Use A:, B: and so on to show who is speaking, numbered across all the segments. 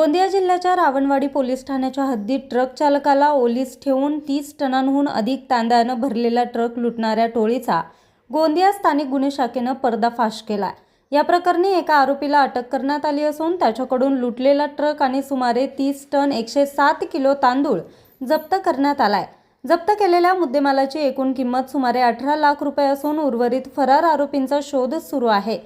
A: गोंदिया जिल्ह्याच्या रावणवाडी पोलीस ठाण्याच्या हद्दीत ट्रक चालकाला ओलीस ठेवून 30 टनांहून अधिक तांदळानं भरलेला ट्रक लुटणाऱ्या टोळीचा गोंदिया स्थानिक गुन्हे शाखेनं पर्दाफाश केला। या प्रकरणी एका आरोपीला अटक करण्यात आली असून त्याच्याकडून लुटलेला ट्रक आणि सुमारे 30 टन 107 किलो तांदूळ जप्त करण्यात आलाय। जप्त केलेल्या मुद्देमालाची एकूण किंमत सुमारे 18 लाख रुपये असून उर्वरित फरार आरोपींचा शोध सुरू आहे।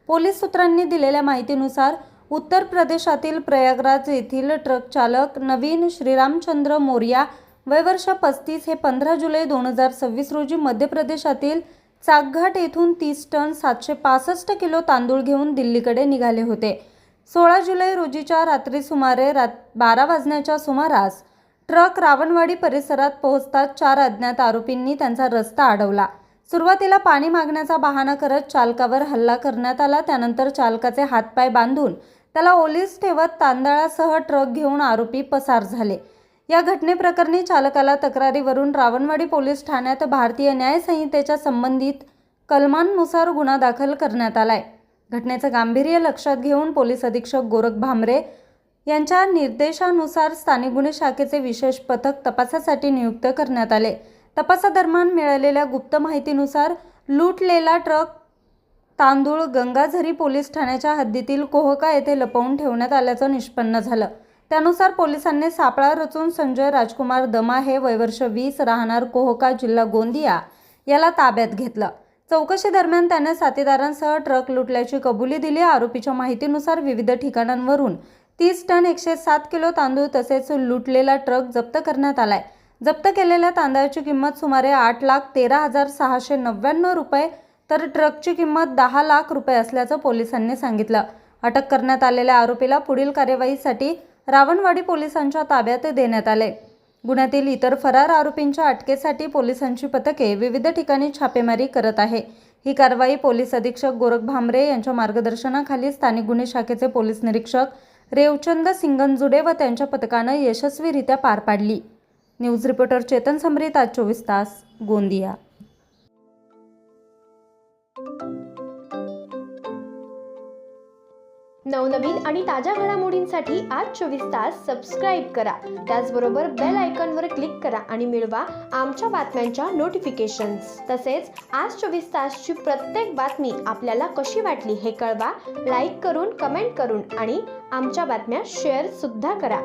A: पोलीस सूत्रांनी दिलेल्या माहितीनुसार उत्तर प्रदेशातील प्रयागराज येथील ट्रक चालक नवीन श्रीरामचंद्र मोरिया वय वर्ष 35 हे 15 जुलै 2026 रोजी मध्य प्रदेशातील चाकघाट येथून 30 टन 765 किलो तांदूळ घेऊन दिल्लीकडे निघाले होते। 16 जुलै रोजीच्या रात्री सुमारे 12 वाजण्याच्या सुमारास ट्रक रावणवाडी परिसरात पोहोचताच 4 अज्ञात आरोपींनी त्यांचा रस्ता अडवला। सुरुवातीला पाणी मागण्याचा बहाणा करत चालकावर हल्ला करण्यात आला। त्यानंतर चालकाचे हातपाय बांधून त्याला ओलीस ठेवत तांदळासह ट्रक घेऊन आरोपी पसार झाले। या घटनेप्रकरणी चालकाला तक्रारीवरून रावणवाडी पोलीस ठाण्यात भारतीय न्याय संहितेच्या संबंधित कलमांनुसार गुन्हा दाखल करण्यात आलाय। घटनेचं गांभीर्य लक्षात घेऊन पोलीस अधीक्षक गोरख भामरे यांच्या निर्देशानुसार स्थानिक गुन्हे शाखेचे विशेष पथक तपासासाठी नियुक्त करण्यात आले। तपासादरम्यान मिळालेल्या गुप्त माहितीनुसार लुटलेला ट्रक तांदूळ गंगाझरी पोलीस ठाण्याच्या हद्दीतील कोहका येथे लपवून ठेवण्यात आल्याचं निष्पन्न झालं। त्यानुसार पोलिसांनी सापळा रचून संजय राजकुमार दमा हे वय वर्ष 20 राहणार कोहका जिल्हा गोंदिया याला ताब्यात घेतलं। चौकशी दरम्यान त्याने साथीदारांसह ट्रक लुटल्याची कबुली दिली। आरोपीच्या माहितीनुसार विविध ठिकाणांवरून 30 टन 107 किलो तांदूळ तसेच लुटलेला ट्रक जप्त करण्यात आलाय। जप्त केलेल्या तांदळाची किंमत सुमारे 8,13,699 रुपये तर ट्रकची किंमत 10 लाख रुपये असल्याचं पोलिसांनी सांगितलं। अटक करण्यात आलेल्या आरोपीला पुढील कार्यवाहीसाठी रावणवाडी पोलिसांच्या ताब्यात देण्यात आले। गुन्ह्यातील इतर फरार आरोपींच्या अटकेसाठी पोलिसांची पथके विविध ठिकाणी छापेमारी करत आहे। ही कारवाई पोलीस अधीक्षक गोरख भामरे यांच्या मार्गदर्शनाखाली स्थानिक गुन्हे शाखेचे पोलीस निरीक्षक रेवचंद सिंगनजुडे व त्यांच्या पथकानं यशस्वीरित्या पार पाडली। न्यूज रिपोर्टर चेतन समरीत, आज 24 तास, गोंदिया।
B: नवनवीन आणि ताज्या घडामोडींसाठी आज 24 तास सबस्क्राईब करा। त्याचबरोबर बेल आयकॉनवर क्लिक करा आणि मिळवा आमच्या बातम्यांच्या नोटिफिकेशन्स। तसेच आज 24 तासची प्रत्येक बातमी आपल्याला कशी वाटली हे कळवा, लाईक करून, कमेंट करून आणि आमच्या बातम्या शेअर सुद्धा करा।